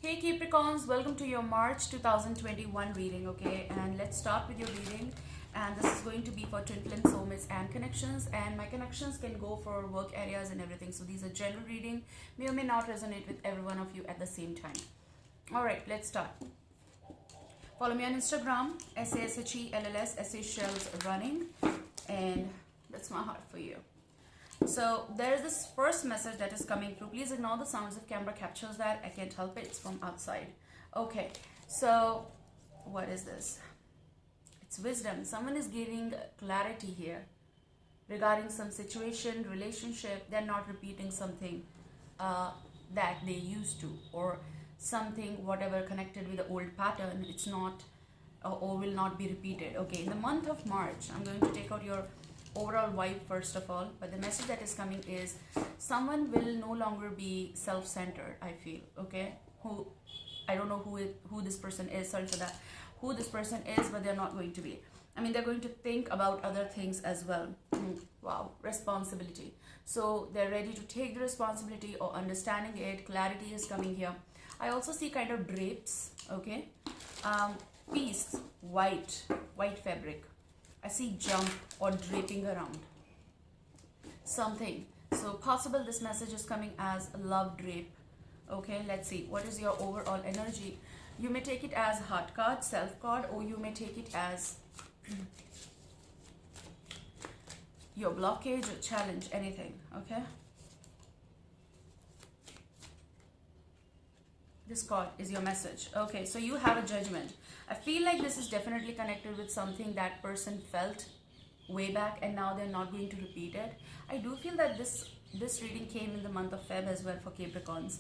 Hey Capricorns, welcome to your March 2021 reading, okay? And let's start with your reading. And this is going to be for twin flame soulmates and connections. And my connections can go for work areas and everything. So these are general reading, may or may not resonate with every one of you at the same time. Alright, let's start. Follow me on Instagram, SASHELLS, SA Shells Running. And that's my heart for you. So there is this first message that is coming through. Please ignore the sounds if camera captures that. I can't help it. It's from outside. Okay. So what is this? It's wisdom. Someone is giving clarity here regarding some situation, relationship. They're not repeating something that they used to, or something whatever connected with the old pattern. It's not or will not be repeated. Okay. In the month of March, I'm going to take out your overall vibe first of all, but the message that is coming is someone will no longer be self-centered. I feel, okay, who I don't know who this person is, sorry for that, who this person is, but they're not going to be. I mean, they're going to think about other things as well. Wow, responsibility. So they're ready to take the responsibility or understanding it. Clarity is coming here. I also see kind of drapes, okay, peace, white fabric. I see jump or draping around something. So possible this message is coming as a love drape. Okay, let's see. What is your overall energy? You may take it as heart card, self card, or you may take it as your blockage or challenge, anything. Okay. This card is your message. Okay, so you have a judgment. I feel like this is definitely connected with something that person felt way back and now they're not going to repeat it. I do feel that this reading came in the month of Feb as well for Capricorns.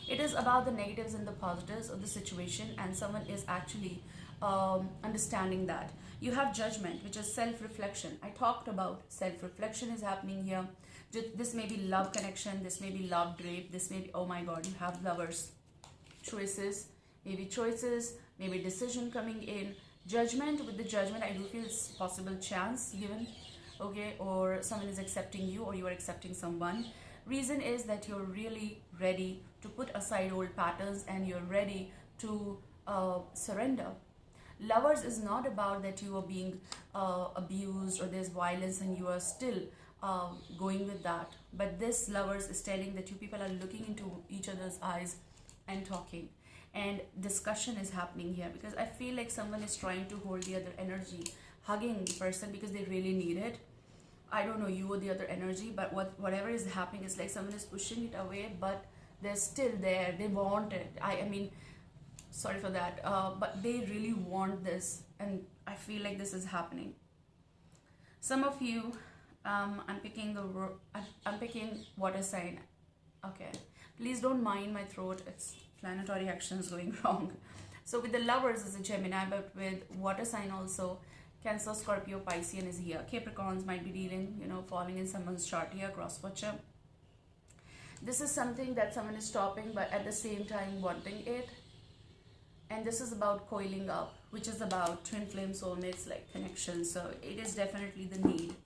It is about the negatives and the positives of the situation, and someone is actually understanding that. You have judgment, which is self-reflection. I talked about self-reflection is happening here. This may be love connection, this may be love drape, this may be, oh my god, you have lovers. Choices, maybe decision coming in. Judgment, with the judgment, I do feel it's possible chance given, okay, or someone is accepting you or you are accepting someone. Reason is that you're really ready to put aside old patterns and you're ready to surrender. Lovers is not about that you are being abused or there's violence and you are still going with that, but this lovers is telling that you people are looking into each other's eyes and talking, and discussion is happening here, because I feel like someone is trying to hold the other energy, hugging the person because they really need it. I don't know you or the other energy, but whatever is happening is like someone is pushing it away, but they're still there. They want it. I mean, sorry for that, but they really want this, and I feel like this is happening. Some of you, I'm picking water sign. Okay, please don't mind my throat, it's planetary actions going wrong. So with the lovers is a Gemini, but with water sign also, Cancer, Scorpio, Piscean is here. Capricorns might be dealing, falling in someone's chart here, cross watcher. This is something that someone is stopping, but at the same time wanting it. And this is about coiling up, which is about twin flame soulmates, like connection. So it is definitely the need.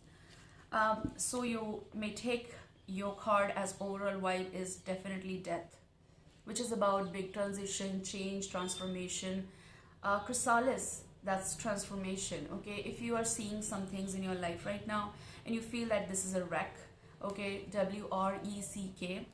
So you may take your card as overall vibe is definitely death, which is about big transition, change, transformation. Chrysalis, that's transformation. Okay, if you are seeing some things in your life right now and you feel that this is a wreck, okay, WRECK,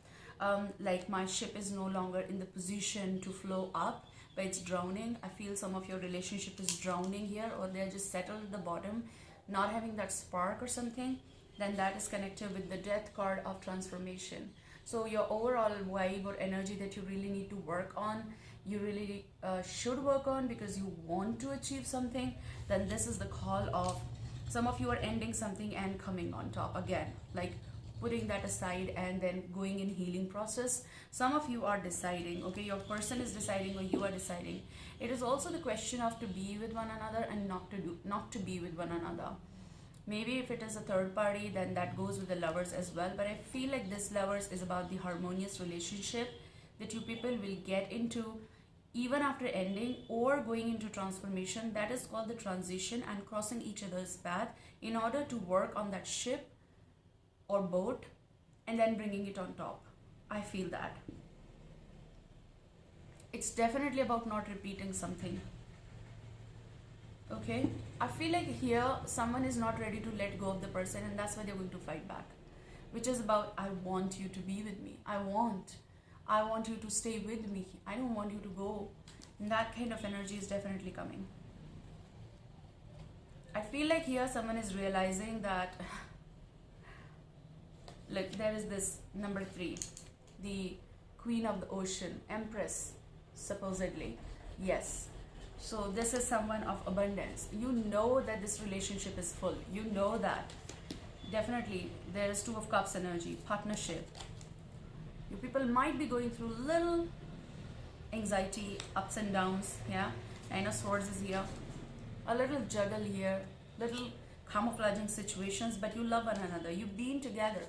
like my ship is no longer in the position to flow up, but it's drowning. I feel some of your relationship is drowning here, or they're just settled at the bottom, not having that spark or something. Then that is connected with the death card of transformation. So your overall vibe or energy that you really need to work on, you really should work on because you want to achieve something, then this is the call of some of you are ending something and coming on top again, like putting that aside and then going in healing process. Some of you are deciding, okay, your person is deciding or you are deciding. It is also the question of to be with one another and not to be with one another. Maybe if it is a third party, then that goes with the lovers as well. But I feel like this lovers is about the harmonious relationship that you people will get into even after ending or going into transformation. That is called the transition and crossing each other's path in order to work on that ship or boat and then bringing it on top. I feel that. it's definitely about not repeating something. Okay, I feel like here someone is not ready to let go of the person, and that's why they're going to fight back, which is about, I want you to be with me. I want you to stay with me. I don't want you to go. And that kind of energy is definitely coming. I feel like here someone is realizing that like there is this number 3, the Queen of the Ocean, Empress, supposedly. Yes. So this is someone of abundance. You know that this relationship is full. You know that. Definitely there is 2 of Cups energy, partnership. You people might be going through little anxiety, ups and downs. Yeah. 9 of Swords is here. A little juggle here, little camouflaging situations, but you love one another. You've been together.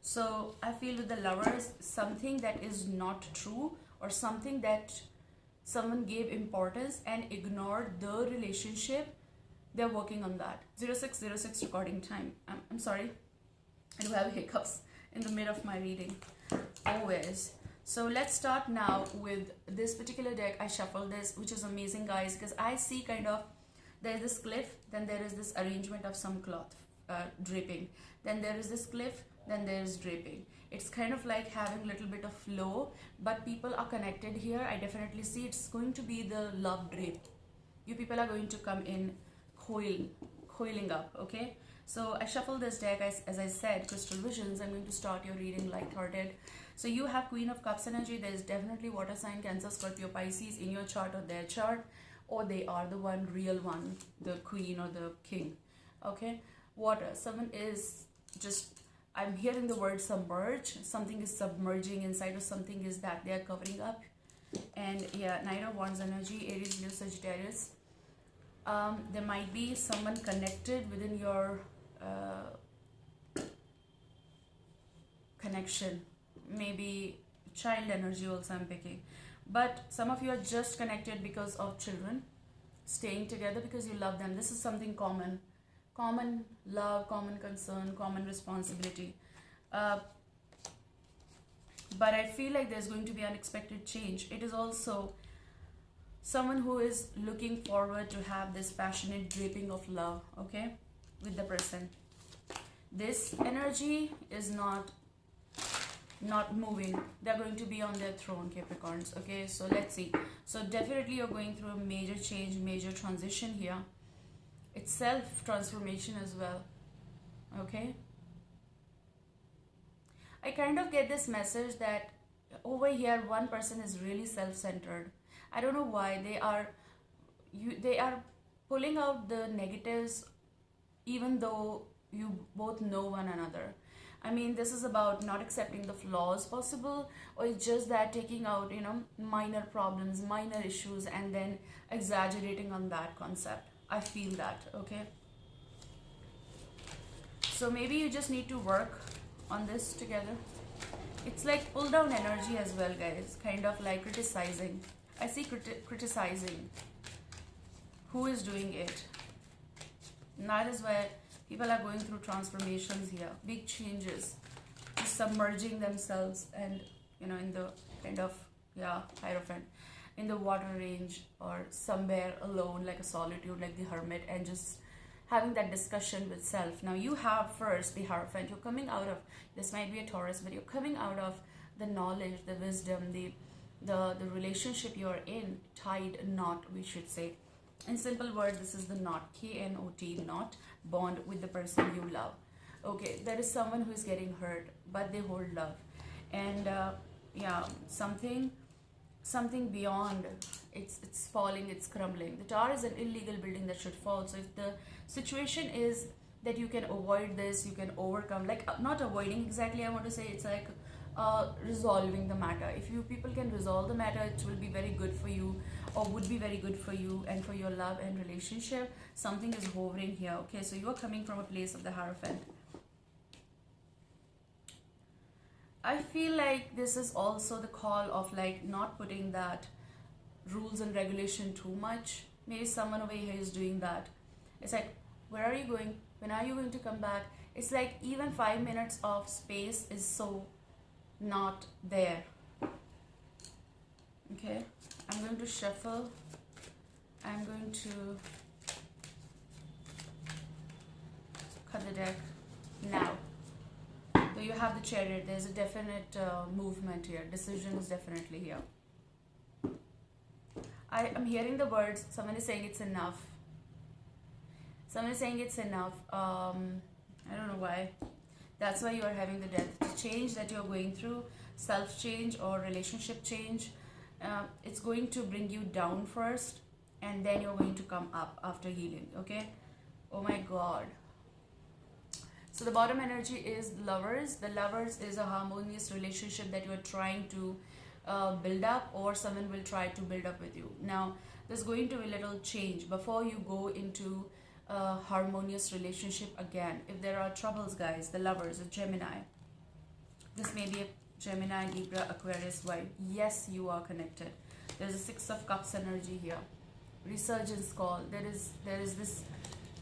So I feel with the Lovers, something that is not true, or something that someone gave importance and ignored the relationship, they're working on that. 0606 recording time. I'm sorry, I do have hiccups in the mid of my reading, always. So let's start now with this particular deck. I shuffled this, which is amazing, guys, because I see kind of, there's this cliff, then there is this arrangement of some cloth draping, then there is this cliff, then there is draping. It's kind of like having a little bit of flow, but people are connected here. I definitely see it's going to be the love drape. You people are going to come in coiling up. Okay, so I shuffled this deck, as I said, Crystal Visions. I'm going to start your reading light-hearted. So you have Queen of Cups energy. There is definitely water sign, Cancer, Scorpio, Pisces in your chart or their chart, or they are the one, real one, the queen or the king. Okay, water. Someone is just, I'm hearing the word submerge. Something is submerging inside, or something is that they are covering up. And yeah, Knight of Wands energy, Aries, Leo, Sagittarius. There might be someone connected within your connection. Maybe child energy also I'm picking. But some of you are just connected because of children, staying together because you love them. This is something common. Common love, common concern, common responsibility. But I feel like there's going to be unexpected change. It is also someone who is looking forward to have this passionate draping of love, okay, with the person. This energy is not moving. They're going to be on their throne, Capricorns. Okay, so let's see. So definitely you're going through a major change, major transition here. It's self-transformation as well. Okay, I kind of get this message that over here one person is really self-centered. I don't know why. They are pulling out the negatives, even though you both know one another. I mean, this is about not accepting the flaws possible, or it's just that taking out, you know, minor problems, minor issues, and then exaggerating on that concept. I feel that, okay? So maybe you just need to work on this together. It's like pull down energy as well, guys. Kind of like criticizing. I see criticizing. Who is doing it? And that is where people are going through transformations here, big changes, just submerging themselves, and you know, in the kind of, yeah, Hierophant, in the water range, or somewhere alone, like a solitude, like the Hermit, and just having that discussion with self. Now you have first the Hierophant. You're coming out of, this might be a Taurus, but you're coming out of the knowledge, the wisdom, the relationship you're in, tied knot, we should say. In simple words, this is the knot, K-N-O-T, knot, bond with the person you love. Okay, there is someone who is getting hurt, but they hold love. And yeah, something beyond, it's falling, it's crumbling. The tower is an illegal building that should fall. So if the situation is that you can avoid this, you can overcome, like not avoiding exactly, I want to say, it's like resolving the matter. If you people can resolve the matter, it will be very good for you, or would be very good for you and for your love and relationship. Something is hovering here. Okay, so you are coming from a place of the Hierophant. I feel like this is also the call of like not putting that rules and regulation too much. Maybe someone over here is doing that. It's like, where are you going? When are you going to come back? It's like even 5 minutes of space is so not there. Okay, I'm to shuffle. I'm going to cut the deck now. So you have the Chariot. There's a definite movement here. Decision is definitely here. I am hearing the words. Someone is saying it's enough. Someone is saying it's enough. I don't know why. That's why you are having the death. The change that you're going through, self-change or relationship change, it's going to bring you down first, and then you're going to come up after healing, okay? Oh my God. So the bottom energy is Lovers. The Lovers is a harmonious relationship that you're trying to build up, or someone will try to build up with you. Now, there's going to be a little change before you go into a harmonious relationship again. If there are troubles, guys, the Lovers, a Gemini. This may be a Gemini, Libra, Aquarius vibe. Yes, you are connected. There's a Six of Cups energy here. Resurgence call. There is this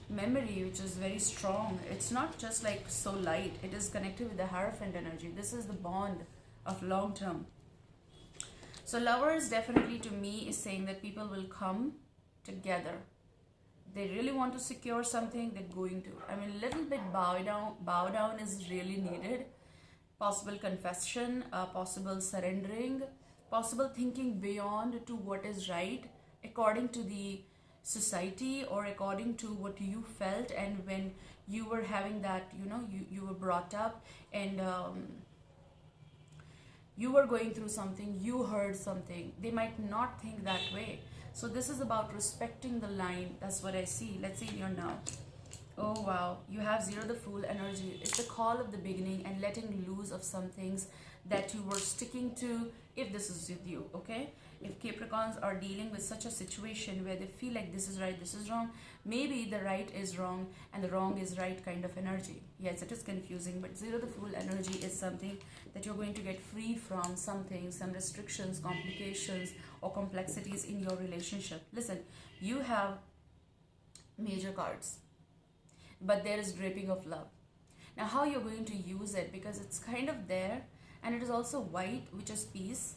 memory which is very strong. It's not just like so light. It is connected with the Hierophant energy. This is the bond of long term. So Lovers definitely to me is saying that people will come together. They really want to secure something, they're going to. I mean, a little bit bow down is really needed. Possible confession, possible surrendering, possible thinking beyond to what is right according to the society or according to what you felt, and when you were having that, you were brought up, and you were going through something, you heard something. They might not think that way. So this is about respecting the line. That's what I see. Let's see here now. Oh wow, you have Zero the Fool energy. It's the call of the beginning and letting loose of some things that you were sticking to, if this is with you, okay? If Capricorns are dealing with such a situation where they feel like this is right, this is wrong, maybe the right is wrong and the wrong is right kind of energy. Yes, it is confusing, but Zero the Fool energy is something that you're going to get free from, something, some restrictions, complications, or complexities in your relationship. Listen, you have major cards, but there is draping of love. Now, how you're going to use it, because it's kind of there, and it is also white, which is peace,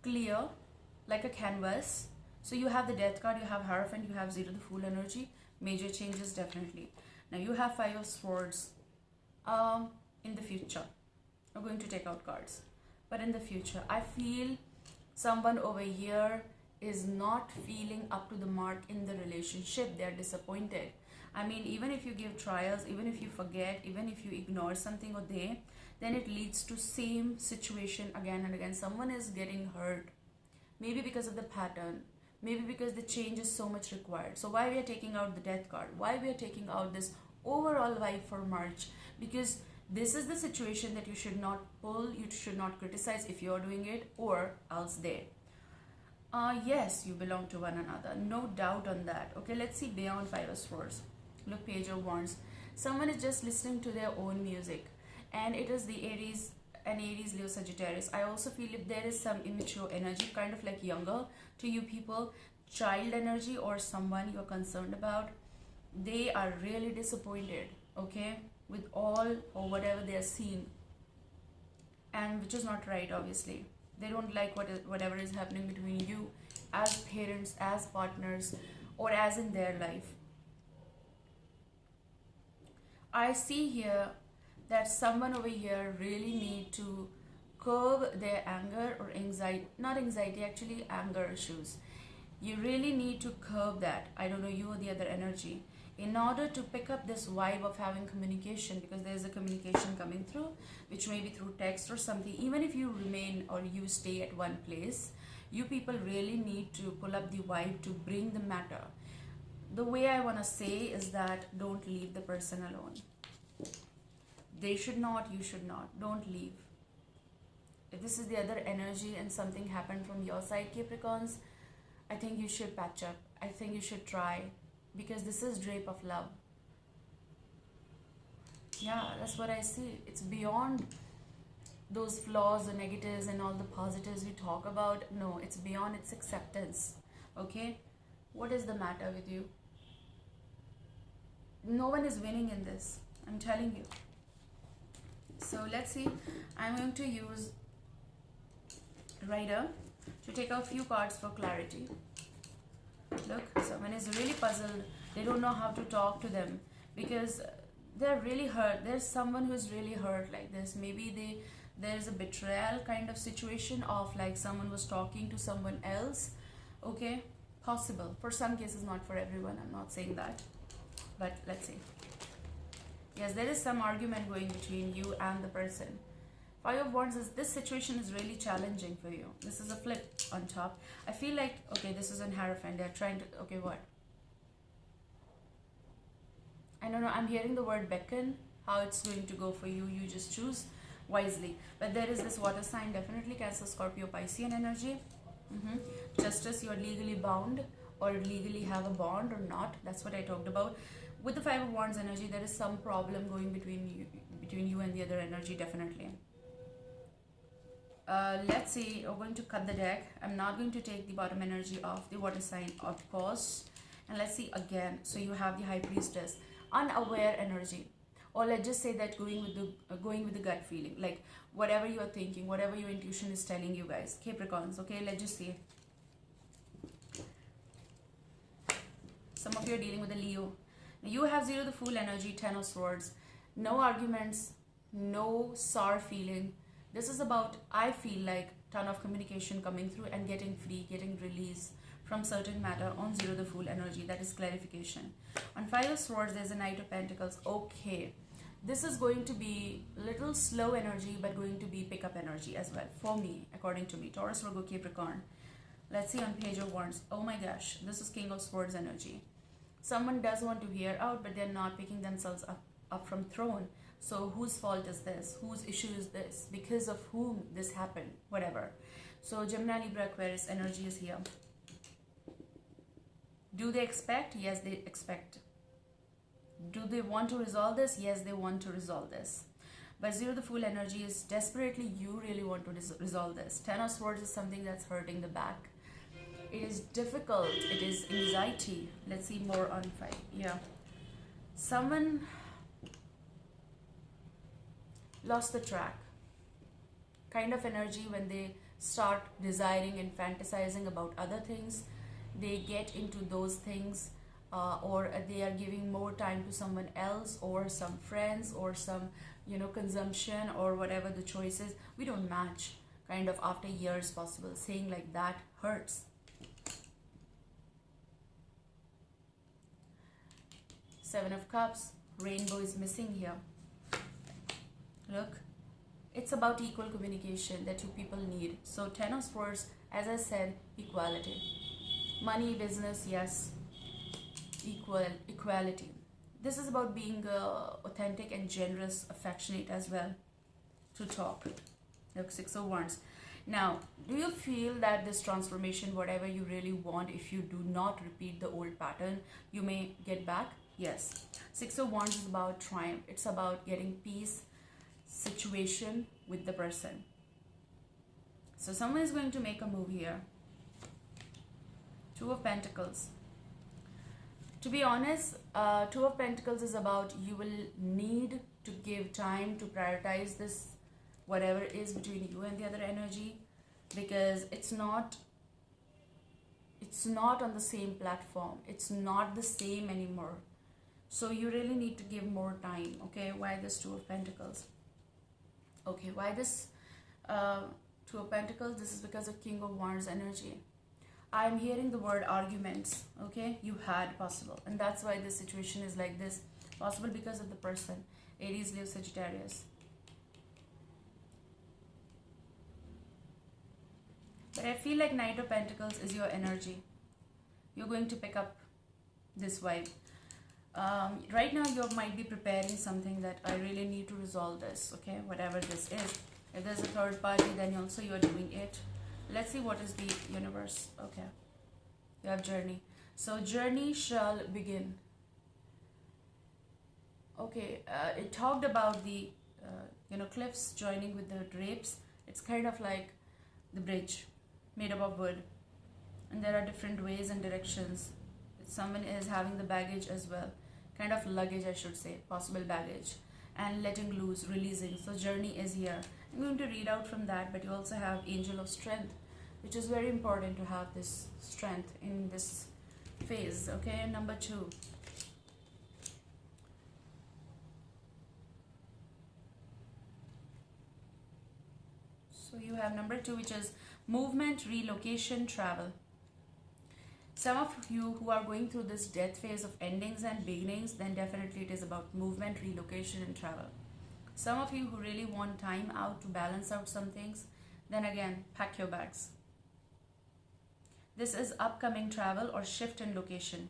clear, like a canvas. So you have the Death card, you have Hierophant, you have Zero the Fool energy. Major changes, definitely. Now you have Five of Swords. In the future, I'm going to take out cards, but in the future, I feel someone over here is not feeling up to the mark in the relationship. They're disappointed. I mean, even if you give trials, even if you forget, even if you ignore something, or then it leads to same situation again and again. Someone is getting hurt, maybe because of the pattern, maybe because the change is so much required. So why we are taking out the Death card? Why we are taking out this overall vibe for March? Because this is the situation that you should not pull, you should not criticize if you're doing it, or else there. Yes, you belong to one another, no doubt on that. Okay, let's see beyond Five of Swords. Look, Page of Wands. Someone is just listening to their own music, and it is the Aries and Aries, Leo, Sagittarius. I also feel if there is some immature energy, kind of like younger to you people, child energy, or someone you're concerned about, they are really disappointed, okay, with all or whatever they are seeing, and which is not right, obviously. They don't like whatever is happening between you as parents, as partners, or as in their life. I see here that someone over here really need to curb their anger or anxiety, not anxiety, actually anger issues. You really need to curb that. I don't know, you or the other energy, in order to pick up this vibe of having communication, because there's a communication coming through, which may be through text or something. Even if you remain or you stay at one place, you people really need to pull up the vibe to bring the matter. The way I want to say is that don't leave the person alone. They should not, you should not. Don't leave. If this is the other energy and something happened from your side, Capricorns, I think you should patch up. I think you should try, because this is drape of love. Yeah, that's what I see. It's beyond those flaws, the negatives, and all the positives we talk about. No, it's beyond its acceptance. Okay? What is the matter with you? No one is winning in this, I'm telling you. So let's see. I'm going to use Rider To take a few cards for clarity. Look, someone is really puzzled. They don't know how to talk to them because they're really hurt. There's someone who's really hurt like this. Maybe there's a betrayal kind of situation of like someone was talking to someone else. Okay, possible. For some cases, not for everyone. I'm not saying that. But let's see. Yes, there is some argument going between you and the person. Five of Wands is, this situation is really challenging for you. This is a flip on top. I feel like, okay, this is an Hierophant. They're trying to, okay, what? I don't know. I'm hearing the word beckon. How it's going to go for you, you just choose wisely. But there is this water sign, definitely Cancer, Scorpio, Piscean energy. Justice, you're legally bound or legally have a bond or not. That's what I talked about. With the Five of Wands energy, there is some problem going between you and the other energy, definitely. Let's see, we're going to cut the deck. I'm not going to take the bottom energy of the water sign, of course. And let's see again. So you have the High Priestess, unaware energy, or let's just say that going with the gut feeling, like whatever you are thinking, whatever your intuition is telling you guys. Capricorns, okay, let's just see. Some of you are dealing with a Leo. You have 0 the Fool energy, 10 of Swords. No arguments, no sour feeling. This is about, I feel like, ton of communication coming through and getting free, getting release from certain matter on 0 the Fool energy. That is clarification. On 5 of Swords, there's a Knight of Pentacles. Okay, this is going to be little slow energy, but going to be pickup energy as well, for me, according to me. Taurus, Virgo, Capricorn. Let's see on Page of Wands. Oh my gosh, this is King of Swords energy. Someone does want to hear out, but they're not picking themselves up from throne. So whose fault is this? Whose issue is this? Because of whom this happened? Whatever. So Gemini, Libra, Aquarius energy is here. Do they expect? Yes, they expect. Do they want to resolve this? Yes, they want to resolve this. But 0 the Fool energy is desperately, you really want to resolve this. 10 of Swords is something that's hurting the back. It is difficult. It is anxiety. Let's see more on 5. Yeah. Someone lost the track. Kind of energy when they start desiring and fantasizing about other things. They get into those things or they are giving more time to someone else or some friends or some, consumption or whatever the choice is. We don't match, kind of after years possible. Saying like that hurts. Seven of Cups, rainbow is missing here. Look, it's about equal communication that you people need. So 10 of Swords, as I said, equality. Money, business, yes, equality. This is about being authentic and generous, affectionate as well, to talk. Look, 6 of Wands. Now, do you feel that this transformation, whatever you really want, if you do not repeat the old pattern, you may get back? Yes. 6 of Wands is about triumph. It's about getting peace, situation with the person. So someone is going to make a move here. 2 of Pentacles. To be honest, 2 of Pentacles is about you will need to give time to prioritize this, whatever is between you and the other energy, because it's not on the same platform. It's not the same anymore. So you really need to give more time. Okay, why this 2 of Pentacles? Okay, why this 2 of Pentacles? This is because of King of Wands energy. I'm hearing the word arguments. Okay, you had possible, and that's why this situation is like this. Possible because of the person. Aries, Leo, Sagittarius. But I feel like Knight of Pentacles is your energy. You're going to pick up this vibe. Right now you might be preparing something that I really need to resolve this, okay, whatever this is. If there's a third party, then also you're doing it. Let's see what is the universe. Okay, you have journey. So journey shall begin. Okay, it talked about the cliffs joining with the drapes. It's kind of like the bridge made up of wood, and there are different ways and directions. Someone is having the baggage as well, kind of luggage, I should say, possible baggage, and letting loose, releasing. So journey is here. I'm going to read out from that, but you also have Angel of Strength. which is very important to have this strength in this phase. Okay, number 2. So you have number 2, which is movement, relocation, travel. Some of you who are going through this death phase of endings and beginnings, then definitely it is about movement, relocation, and travel. Some of you who really want time out to balance out some things, then again, pack your bags. This is upcoming travel or shift in location.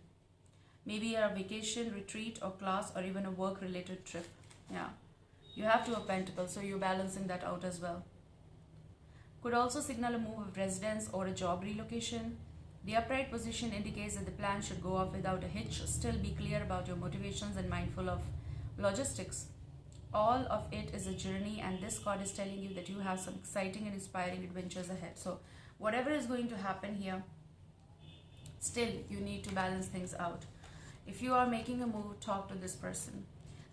Maybe a vacation, retreat, or class, or even a work-related trip. Yeah, you have 2 of Pentacles, so you're balancing that out as well. Could also signal a move of residence or a job relocation. The upright position indicates that the plan should go off without a hitch. Still be clear about your motivations and mindful of logistics. All of it is a journey, and this card is telling you that you have some exciting and inspiring adventures ahead. So whatever is going to happen here, still you need to balance things out. If you are making a move, talk to this person.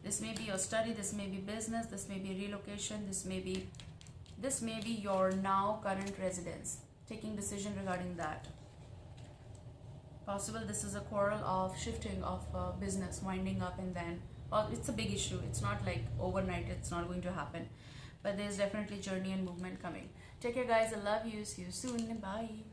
This may be your study, this may be business, this may be relocation, this may be your now current residence. Taking decision regarding that. Possible this is a quarrel of shifting of business, winding up, and then, well, it's a big issue. It's not like overnight, it's not going to happen. But there's definitely journey and movement coming. Take care, guys. I love you. See you soon. Bye.